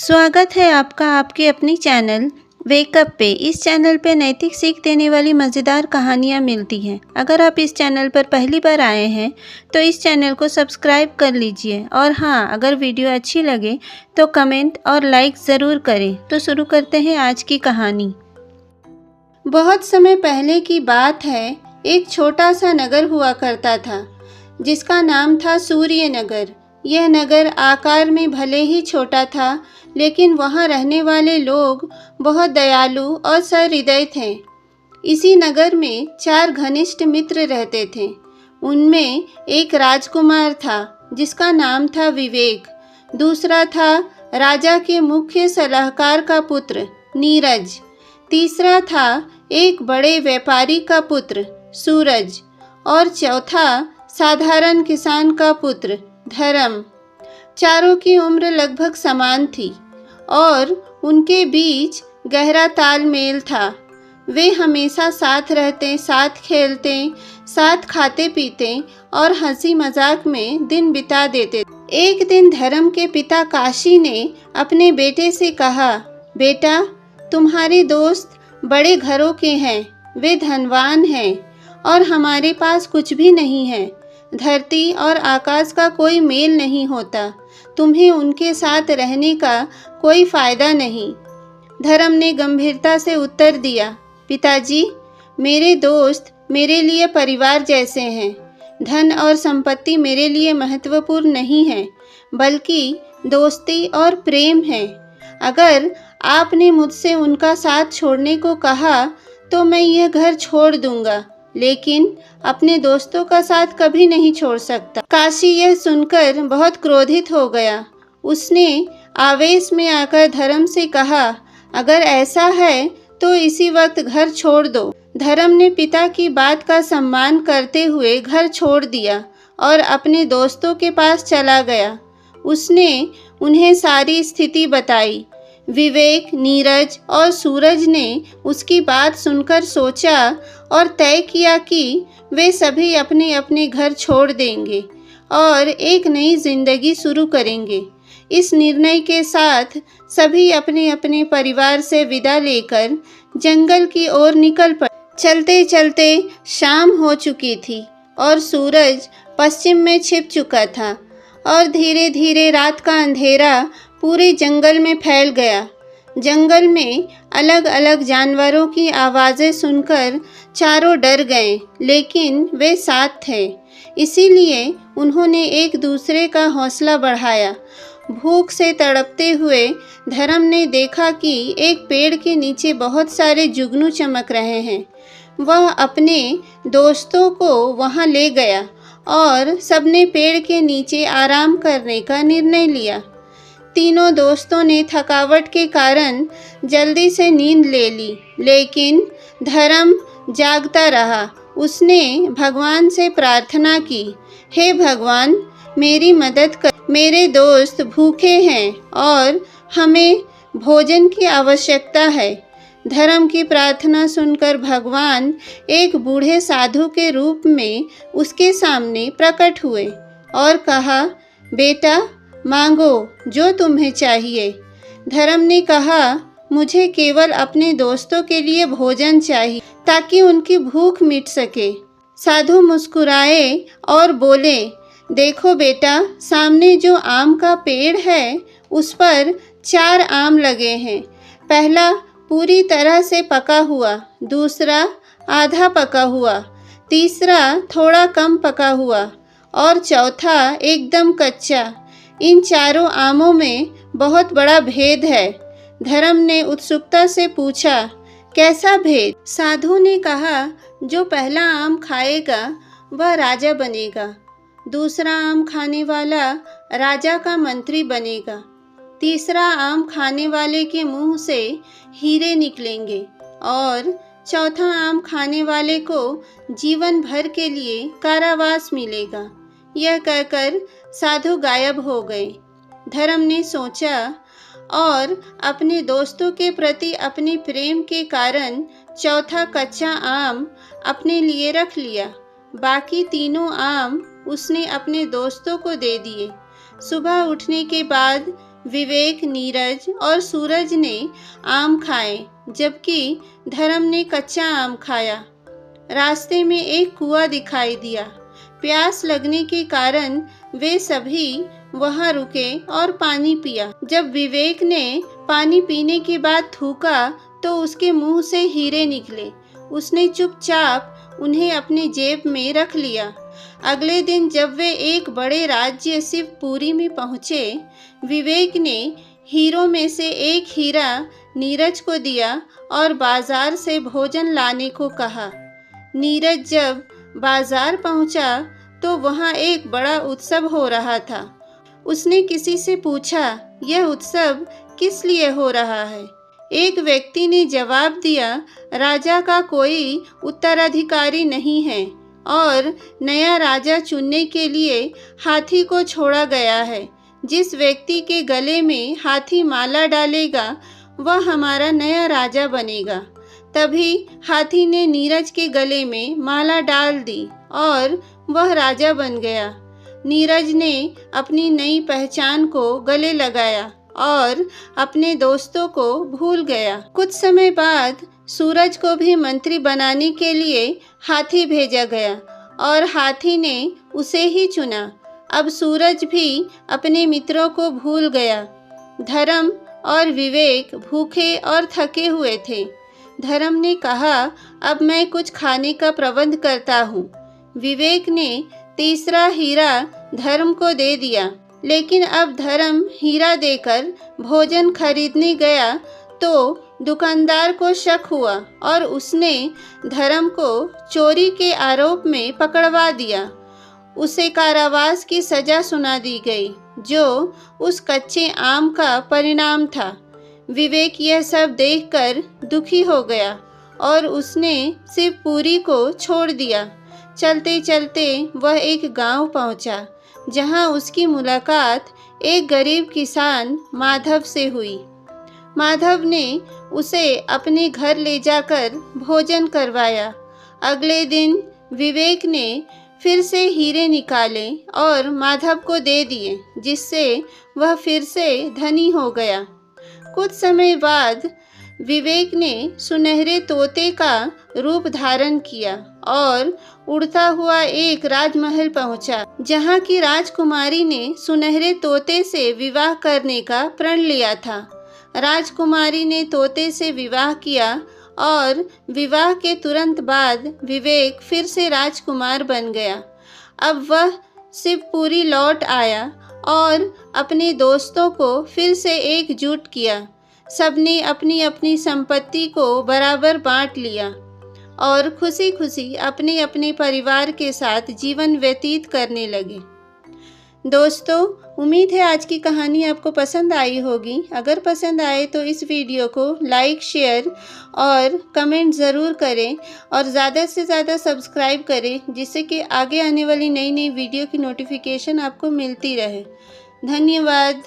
स्वागत है आपका आपके अपनी चैनल वेकअप पे। इस चैनल पे नैतिक सीख देने वाली मज़ेदार कहानियाँ मिलती हैं। अगर आप इस चैनल पर पहली बार आए हैं तो इस चैनल को सब्सक्राइब कर लीजिए और हाँ, अगर वीडियो अच्छी लगे तो कमेंट और लाइक ज़रूर करें। तो शुरू करते हैं आज की कहानी। बहुत समय पहले की बात है, एक छोटा सा नगर हुआ करता था जिसका नाम था सूर्य नगर। यह नगर आकार में भले ही छोटा था, लेकिन वहाँ रहने वाले लोग बहुत दयालु और सहृदय थे। इसी नगर में 4 घनिष्ठ मित्र रहते थे। उनमें एक राजकुमार था जिसका नाम था विवेक, दूसरा था राजा के मुख्य सलाहकार का पुत्र नीरज, तीसरा था एक बड़े व्यापारी का पुत्र सूरज और चौथा साधारण किसान का पुत्र धर्म। चारों की उम्र लगभग समान थी और उनके बीच गहरा तालमेल था। वे हमेशा साथ रहते, साथ खेलते, साथ खाते पीते और हंसी मजाक में दिन बिता देते। एक दिन धर्म के पिता काशी ने अपने बेटे से कहा, बेटा, तुम्हारे दोस्त बड़े घरों के हैं, वे धनवान हैं और हमारे पास कुछ भी नहीं है। धरती और आकाश का कोई मेल नहीं होता। तुम्हें उनके साथ रहने का कोई फायदा नहीं। धर्म ने गंभीरता से उत्तर दिया, पिताजी, मेरे दोस्त मेरे लिए परिवार जैसे हैं। धन और संपत्ति मेरे लिए महत्वपूर्ण नहीं है, बल्कि दोस्ती और प्रेम है। अगर आपने मुझसे उनका साथ छोड़ने को कहा तो मैं यह घर छोड़ दूंगा, लेकिन अपने दोस्तों का साथ कभी नहीं छोड़ सकता। काशी यह सुनकर बहुत क्रोधित हो गया। उसने आवेश में आकर धर्म से कहा, अगर ऐसा है तो इसी वक्त घर छोड़ दो। धर्म ने पिता की बात का सम्मान करते हुए घर छोड़ दिया और अपने दोस्तों के पास चला गया। उसने उन्हें सारी स्थिति बताई। विवेक, नीरज और सूरज ने उसकी बात सुनकर सोचा और तय किया कि वे सभी अपने अपने घर छोड़ देंगे और एक नई जिंदगी शुरू करेंगे। इस निर्णय के साथ सभी अपने अपने परिवार से विदा लेकर जंगल की ओर निकल पड़े। चलते चलते शाम हो चुकी थी और सूरज पश्चिम में छिप चुका था और धीरे धीरे रात का अंधेरा पूरे जंगल में फैल गया। जंगल में अलग अलग जानवरों की आवाज़ें सुनकर चारों डर गए, लेकिन वे साथ थे, इसीलिए उन्होंने एक दूसरे का हौसला बढ़ाया। भूख से तड़पते हुए धर्म ने देखा कि एक पेड़ के नीचे बहुत सारे जुगनू चमक रहे हैं। वह अपने दोस्तों को वहां ले गया और सबने पेड़ के नीचे आराम करने का निर्णय लिया। तीनों दोस्तों ने थकावट के कारण जल्दी से नींद ले ली, लेकिन धर्म जागता रहा। उसने भगवान से प्रार्थना की, हे भगवान, मेरी मदद कर, मेरे दोस्त भूखे हैं और हमें भोजन की आवश्यकता है। धर्म की प्रार्थना सुनकर भगवान एक बूढ़े साधु के रूप में उसके सामने प्रकट हुए और कहा, बेटा, मांगो जो तुम्हें चाहिए। धर्म ने कहा, मुझे केवल अपने दोस्तों के लिए भोजन चाहिए ताकि उनकी भूख मिट सके। साधु मुस्कुराए और बोले, देखो बेटा, सामने जो आम का पेड़ है उस पर 4 आम लगे हैं। पहला पूरी तरह से पका हुआ, दूसरा आधा पका हुआ, तीसरा थोड़ा कम पका हुआ और चौथा एकदम कच्चा। इन चारों आमों में बहुत बड़ा भेद है। धर्म ने उत्सुकता से पूछा, कैसा भेद? साधु ने कहा, जो पहला आम खाएगा वह राजा बनेगा, दूसरा आम खाने वाला राजा का मंत्री बनेगा, तीसरा आम खाने वाले के मुंह से हीरे निकलेंगे और चौथा आम खाने वाले को जीवन भर के लिए कारावास मिलेगा। यह कहकर साधु गायब हो गए। धर्म ने सोचा और अपने दोस्तों के प्रति अपने प्रेम के कारण चौथा कच्चा आम अपने लिए रख लिया। बाकी तीनों आम उसने अपने दोस्तों को दे दिए। सुबह उठने के बाद विवेक, नीरज और सूरज ने आम खाए, जबकि धर्म ने कच्चा आम खाया। रास्ते में एक कुआं दिखाई दिया। प्यास लगने के कारण वे सभी वहां रुके और पानी पिया। जब विवेक ने पानी पीने के बाद थूका तो उसके मुंह से हीरे निकले। उसने चुपचाप उन्हें अपनी जेब में रख लिया। अगले दिन जब वे एक बड़े राज्य शिवपुरी में पहुंचे, विवेक ने हीरों में से एक हीरा नीरज को दिया और बाजार से भोजन लाने को कहा। नीरज जब बाजार पहुंचा तो वहां एक बड़ा उत्सव हो रहा था। उसने किसी से पूछा, यह उत्सव किस लिए हो रहा है? एक व्यक्ति ने जवाब दिया, राजा का कोई उत्तराधिकारी नहीं है और नया राजा चुनने के लिए हाथी को छोड़ा गया है। जिस व्यक्ति के गले में हाथी माला डालेगा वह हमारा नया राजा बनेगा। तभी हाथी ने नीरज के गले में माला डाल दी और वह राजा बन गया। नीरज ने अपनी नई पहचान को गले लगाया और अपने दोस्तों को भूल गया। कुछ समय बाद सूरज को भी मंत्री बनाने के लिए हाथी भेजा गया और हाथी ने उसे ही चुना। अब सूरज भी अपने मित्रों को भूल गया। धर्म और विवेक भूखे और थके हुए थे। धर्म ने कहा, अब मैं कुछ खाने का प्रबंध करता हूँ। विवेक ने तीसरा हीरा धर्म को दे दिया, लेकिन अब धर्म हीरा देकर भोजन खरीदने गया तो दुकानदार को शक हुआ और उसने धर्म को चोरी के आरोप में पकड़वा दिया। उसे कारावास की सजा सुना दी गई, जो उस कच्चे आम का परिणाम था। विवेक यह सब देखकर दुखी हो गया और उसने शिवपुरी को छोड़ दिया। चलते चलते वह एक गांव पहुंचा, जहां उसकी मुलाकात एक गरीब किसान माधव से हुई। माधव ने उसे अपने घर ले जाकर भोजन करवाया। अगले दिन विवेक ने फिर से हीरे निकाले और माधव को दे दिए, जिससे वह फिर से धनी हो गया। कुछ समय बाद विवेक ने सुनहरे तोते का रूप धारण किया और उड़ता हुआ एक राजमहल पहुंचा, जहां की राजकुमारी ने सुनहरे तोते से विवाह करने का प्रण लिया था। राजकुमारी ने तोते से विवाह किया और विवाह के तुरंत बाद विवेक फिर से राजकुमार बन गया। अब वह शिवपुरी लौट आया और अपने दोस्तों को फिर से एकजुट किया। सबने अपनी अपनी संपत्ति को बराबर बांट लिया और खुशी खुशी अपने अपने परिवार के साथ जीवन व्यतीत करने लगे। दोस्तों, उम्मीद है आज की कहानी आपको पसंद आई होगी। अगर पसंद आए तो इस वीडियो को लाइक, शेयर और कमेंट ज़रूर करें और ज़्यादा से ज़्यादा सब्सक्राइब करें, जिससे कि आगे आने वाली नई नई वीडियो की नोटिफिकेशन आपको मिलती रहे। धन्यवाद।